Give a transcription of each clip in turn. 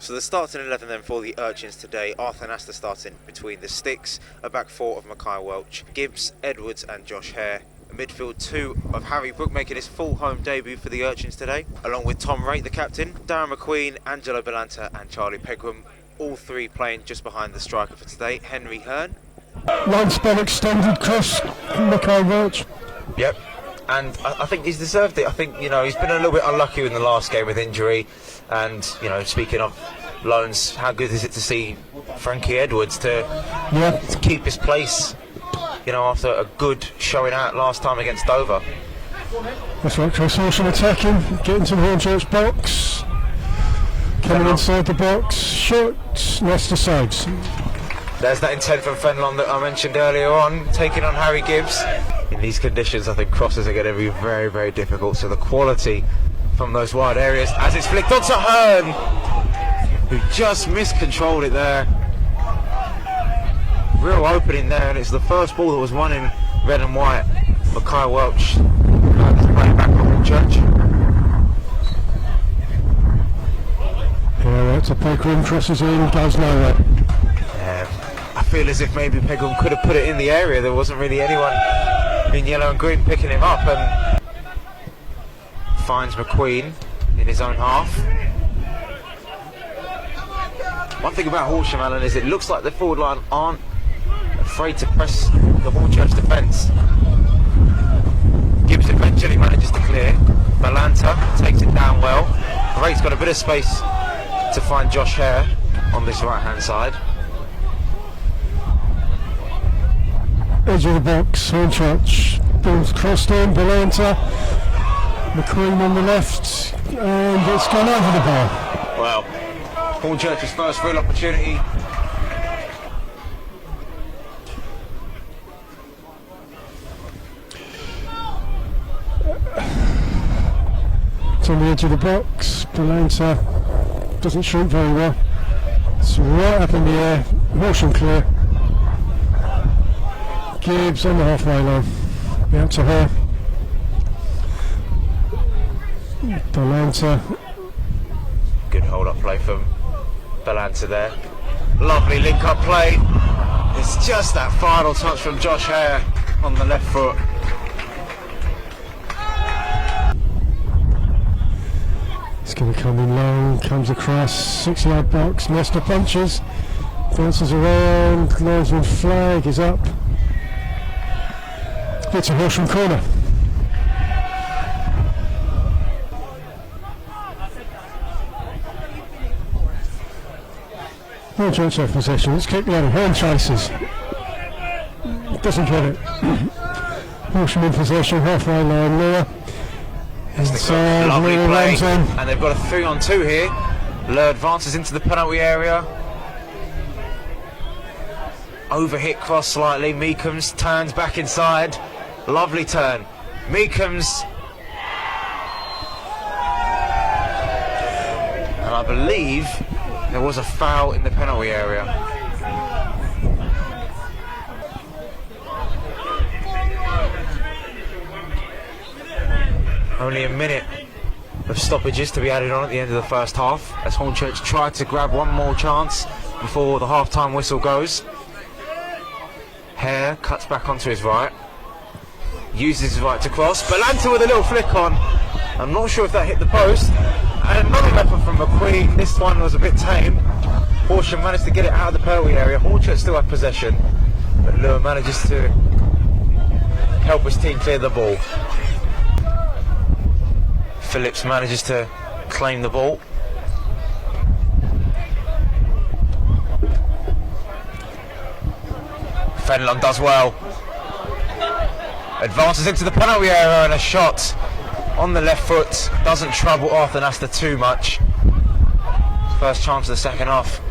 So the starting 11 then for the Urchins today: Arthur Nasser starting between the sticks, a back four of Makai Welch, Gibbs, Edwards and Josh Hare, a midfield two of Harry Brook making his full home debut for the Urchins today, along with Tom Raitt, the captain, Daryl McMahon, Angelo Balanta and Charlie Pegram, all three playing just behind the striker for today, Henry Hearn. Line spell extended cross, Makai Welch. Yep. And I think he's deserved it. I think, you know, he's been a little bit unlucky in the last game with injury. And, you know, speaking of loans, how good is it to see Frankie Edwards to keep his place, you know, after a good showing out last time against Dover. That's right, Chris Horsham attacking, getting to the Hornchurch box. Coming inside the box, shot, Leicester sides. There's that intent from Fenlon that I mentioned earlier on, taking on Harry Gibbs. In these conditions, I think crosses are going to be very, very difficult. So the quality from those wide areas, as it's flicked onto Hearn, who just miscontrolled it there. Real opening there, and it's the first ball that was won in red and white. Makai Welch playing back from Hornchurch. Yeah, that's a Pegram, crosses in, goes nowhere. I feel as if maybe Pegram could have put it in the area. There wasn't really anyone in yellow and green picking him up, and finds McQueen in his own half. One thing about Horsham, Alan, is it looks like the forward line aren't afraid to press the Hornchurch defence. Gibbs eventually manages to clear. Balanta takes it down well. Rait's got a bit of space to find Josh Hare on this right hand side. Edge of the box, Hornchurch, ball's crossed in, Balanta, McQueen on the left, and it's gone over the bar. Well, Hornchurch's first real opportunity. It's on the edge of the box, Balanta doesn't shoot very well. It's right up in the air, Horsham clear. Gibbs on the halfway line, out to her. Balanta. Good hold up play from Balanta there. Lovely link up play. It's just that final touch from Josh Hare on the left foot. It's going to come in long, comes across, 6-yard box, Leicester punches, bounces around, linesman flag is up. It's a Horsham corner. Hornchurch have possession, let's keep going. Hearn chases. Doesn't get it. Horsham in possession, halfway line, Leah. Inside, lovely Leah play. runs in. And they've got a 3-on-2 here. Leah advances into the penalty area. Overhit cross slightly. Meekums turns back inside. Lovely turn. Meekums. And I believe there was a foul in the penalty area. Only a minute of stoppages to be added on at the end of the first half, as Hornchurch tried to grab one more chance before the half-time whistle goes. Hare cuts back onto his right, uses his right to cross. Balanta with a little flick on. I'm not sure if that hit the post. And another effort from McQueen. This one was a bit tame. Horsham managed to get it out of the penalty area. Hornchurch still had possession, but Lure manages to help his team clear the ball. Phillips manages to claim the ball. Fenlon does well. Advances into the penalty area, and a shot on the left foot doesn't trouble Arthur Nasser too much. First chance of the second half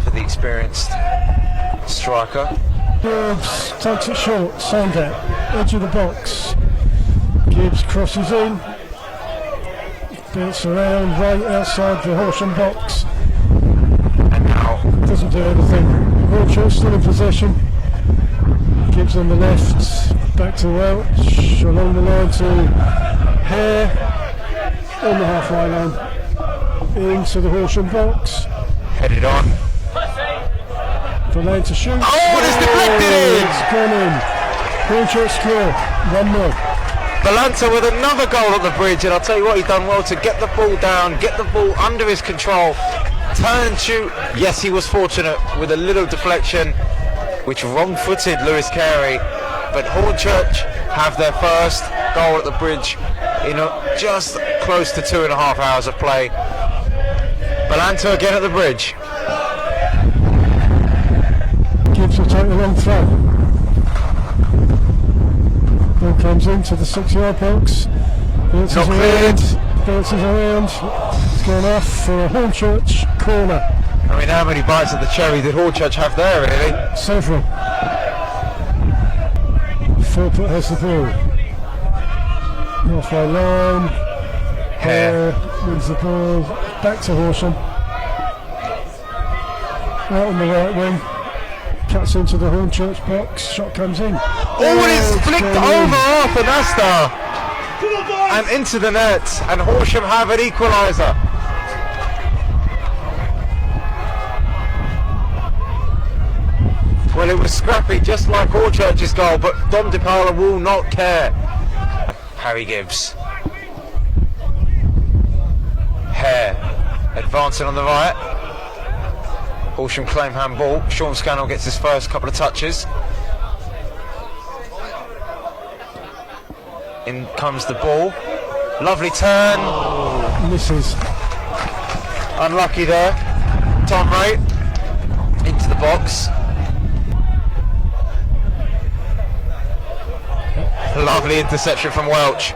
for the experienced striker. Gibbs takes it short, Sander, edge of the box. Gibbs crosses in. Bounce around right outside the Horsham box. And now doesn't do anything. Horchurch still in possession. Gibbs on the left, back to Welch, along the line to Hare, on the halfway line, into the Horsham box. Headed on. For Lane to shoot. Oh, and it's deflected in! It's gone in. Hornchurch score, 1-0. Balanta with another goal at the bridge, and I'll tell you what, he's done well to get the ball down, get the ball under his control, turn and shoot. Yes, he was fortunate with a little deflection, which wrong-footed Lewis Carey, but Hornchurch have their first goal at the bridge in just close to 2.5 hours of play. Balanta again at the bridge. Gibbs will take the long throw. Ball comes into the 6-yard box. Bounces Not around. cleared. Bounces around. It's gone off for a Hornchurch corner. I mean, how many bites of the cherry did Hornchurch have there, really? Several. Philpott has the ball. Halfway line. Hare wins the ball. Back to Horsham. Out on the right wing. Cuts into the Hornchurch box. Shot comes in. Oh, and it's flicked over Arthur Nasta and into the net, and Horsham have an equaliser. Well, it was scrappy, just like Horchurch's goal, but Dom DePaula will not care. Harry Gibbs. Hare advancing on the right. Horsham claim handball. Sean Scannell gets his first couple of touches. In comes the ball. Lovely turn. Misses. Unlucky there. Tom Ray into the box. Lovely interception from Welch.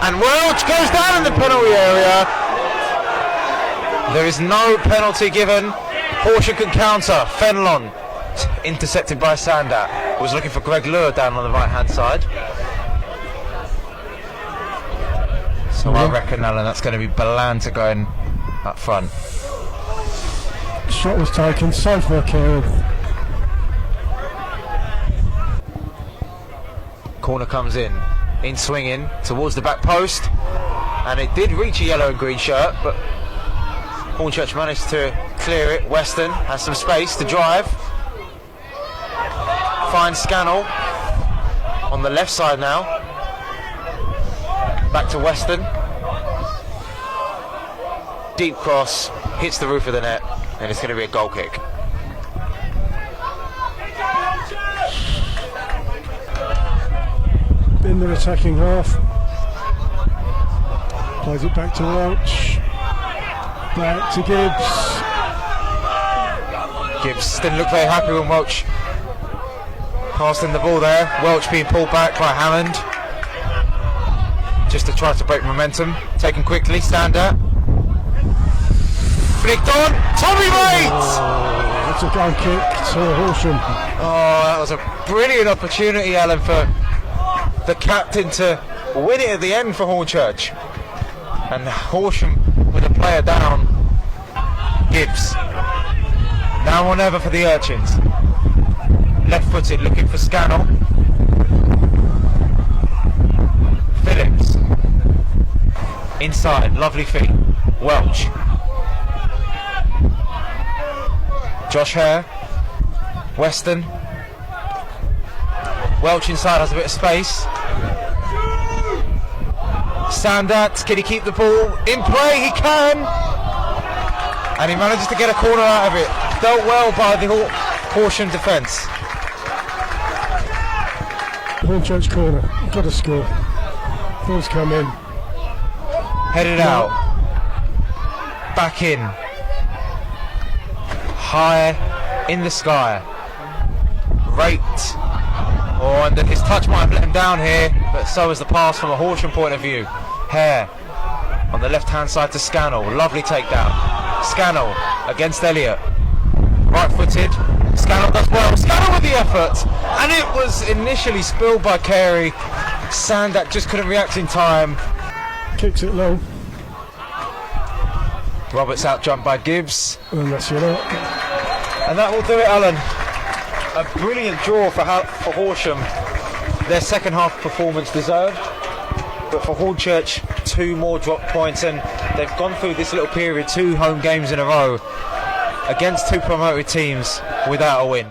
And Welch goes down in the penalty area. There is no penalty given. Horsham can counter. Fenlon intercepted by Sandat. Was looking for Greg Lure down on the right hand side. So I reckon, Alan, that's going to be Balanta going up front. Shot was taken. Saved by Carey. Corner comes in swinging towards the back post, and it did reach a yellow and green shirt, but Hornchurch managed to clear it. Weston has some space to drive. Finds Scannell on the left side now. Back to Weston. Deep cross, hits the roof of the net, and it's going to be a goal kick. In the attacking half. Plays it back to Welch. Back to Gibbs. Gibbs didn't look very happy when Welch passed in the ball there. Welch being pulled back by Hammond, just to try to break momentum. Taken quickly, Standard. Flicked on, Tommy Waite! That's a goal kick to Horsham. Oh, that was a brilliant opportunity, Alan, for the captain to win it at the end for Hornchurch. And Horsham with a player down. Gibbs. Now or never for the Urchins. Left-footed, looking for Scannell. Phillips. Inside, lovely feet. Welch. Josh Hare. Weston. Welch inside, has a bit of space. Sandat, can he keep the ball in play? He can! And he manages to get a corner out of it. Dealt well by the Horsham defence. Hornchurch corner, got to score. Ball's come in. Headed out. Back in. High in the sky. Raked. Oh, and his touch might have let him down here, but so is the pass from a Horsham point of view. Hare on the left hand side to Scannell. Lovely takedown. Scannell against Elliott. Right footed. Scannell does well. Scannell with the effort. And it was initially spilled by Carey. Sandak just couldn't react in time. Kicks it low. Roberts out jumped by Gibbs. And that's your lot. And that will do it, Alan. A brilliant draw for Horsham. Their second half performance deserved. But for Hornchurch, 2 more drop points, and they've gone through this little period, 2 home games in a row against 2 promoted teams without a win.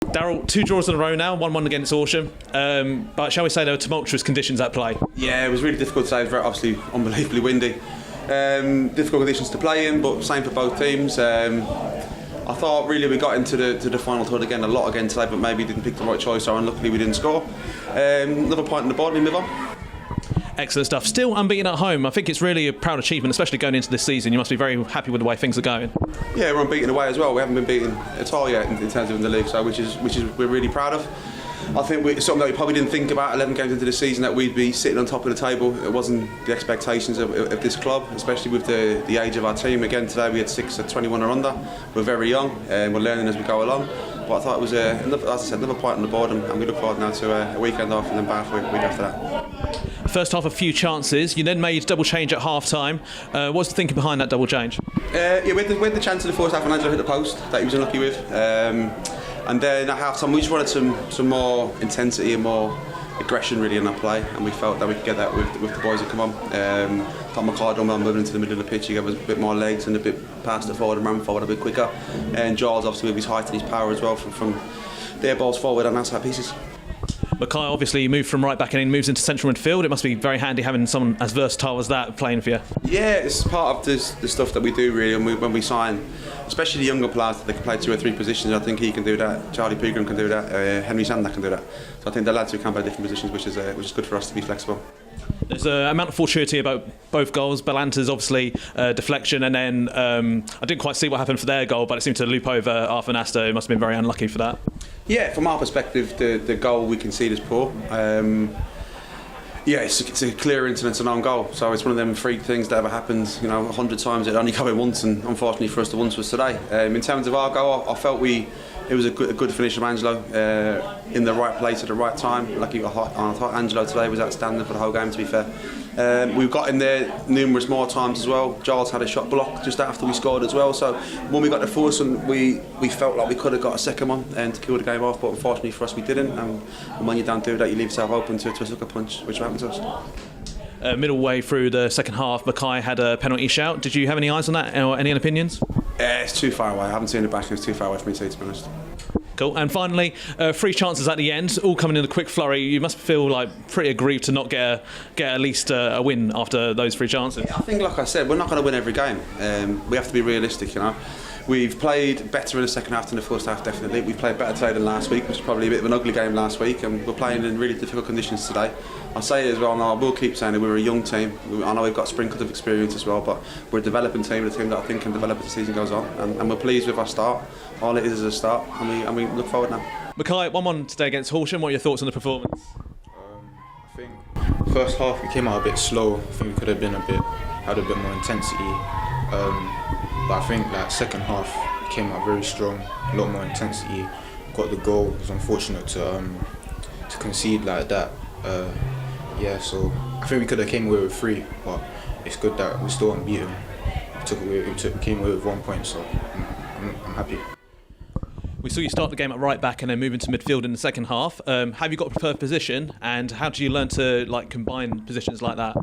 Daryl, 2 draws in a row now, 1-1 against Horsham. But shall we say there were tumultuous conditions at play? Yeah, it was really difficult today. It was very, obviously unbelievably windy. Difficult conditions to play in, but same for both teams. I thought really we got into the final third again a lot again today, but maybe didn't pick the right choice, so unluckily we didn't score. Another point on the board, we move on. Excellent stuff. Still unbeaten at home. I think it's really a proud achievement, especially going into this season. You must be very happy with the way things are going. Yeah, we're unbeaten away as well. We haven't been beaten at all yet in terms of in the league, so which is we're really proud of. I think it's something that we probably didn't think about 11 games into the season, that we'd be sitting on top of the table. It wasn't the expectations of this club, especially with the age of our team. Again, today we had 6 at 21 or under. We're very young and we're learning as we go along. But I thought it was, as I said, another point on the board, and we look forward now to a weekend off and then Bath week after that. First half, a few chances. You then made double change at half time. What's the thinking behind that double change? Yeah, we had the chance in the first half, and Angelo hit the post that he was unlucky with. And then at half time, we just wanted some more intensity and more aggression really in our play, and we felt that we could get that with the boys that come on. Thought Makai done well moving into the middle of the pitch. He gave us a bit more legs and a bit past the forward and ran forward a bit quicker. And Giles obviously with his height and his power as well from their balls forward and outside pieces. Makai obviously moved from right back and in, moves into central midfield. It must be very handy having someone as versatile as that playing for you. Yeah, it's part of the stuff that we do really, and when we sign, especially the younger players, that they can play 2 or 3 positions. I think he can do that. Charlie Pegram can do that. Henry Sander can do that. So I think the lads who can play different positions, which is good for us to be flexible. There's an amount of fortuity about both goals. Balanta's obviously deflection, and then I didn't quite see what happened for their goal, but it seemed to loop over Arthur Nasta. It must have been very unlucky for that. Yeah, from our perspective, the goal we concede is poor. It's a clear incident, an own goal. So it's one of them freak things that ever happens. 100 times it only happened once, and unfortunately for us, the once was today. In terms of our goal, I felt it was a good finish from Angelo in the right place at the right time. I thought Angelo today was outstanding for the whole game, to be fair. We got in there numerous more times as well. Giles had a shot blocked just after we scored as well. So when we got the first one, we felt like we could have got a second one and to kill the game off, but unfortunately for us we didn't. And when you don't do that, you leave yourself open to a sucker punch, which happened to us. Middle way through the second half, Makai had a penalty shout. Did you have any eyes on that or any opinions? It's too far away. I haven't seen it back. It's too far away for me to be honest. Cool. And finally, 3 chances at the end, all coming in a quick flurry. You must feel like pretty aggrieved to not get at least a win after those 3 chances. Yeah, I think, like I said, we're not going to win every game. We have to be realistic, We've played better in the second half than the first half, definitely. We played better today than last week, which was probably a bit of an ugly game last week, and we're playing in really difficult conditions today. I'll say it as well, and I will keep saying that we're a young team. I know we've got sprinkled of experience as well, but we're a developing team, a team that I think can develop as the season goes on, and we're pleased with our start. All it is a start, and we look forward now. Makai, 1-1 today against Horsham. What are your thoughts on the performance? I think first half we came out a bit slow. I think we could have had a bit more intensity. But I think second half we came out very strong, a lot more intensity. Got the goal. It was unfortunate to concede like that. So I think we could have came away with 3, but it's good that we're still unbeaten. We came away with 1 point, so I'm happy. We saw you start the game at right back and then move into midfield in the second half. Have you got a preferred position, and how do you learn to combine positions like that?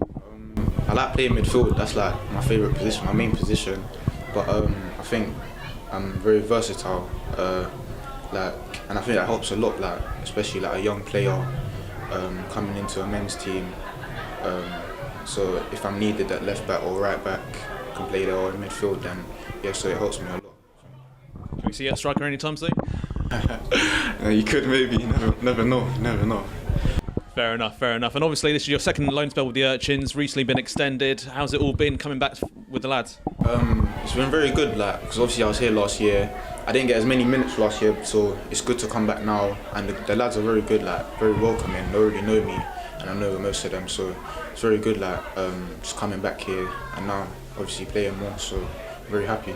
I like playing midfield. That's my favourite position, my main position. But I think I'm very versatile. And I think that helps a lot. Especially a young player coming into a men's team. So if I'm needed at left back or right back, I can play there or in midfield. Then so it helps me a lot. Can we see a striker anytime soon? You could maybe. Never know. Fair enough. And obviously this is your second loan spell with the Urchins, recently been extended. How's it all been coming back with the lads? It's been very good, because obviously I was here last year. I didn't get as many minutes last year, so it's good to come back now. And the lads are very good, very welcoming. They already know me, and I know most of them, so it's very good, just coming back here and now obviously playing more. So very happy.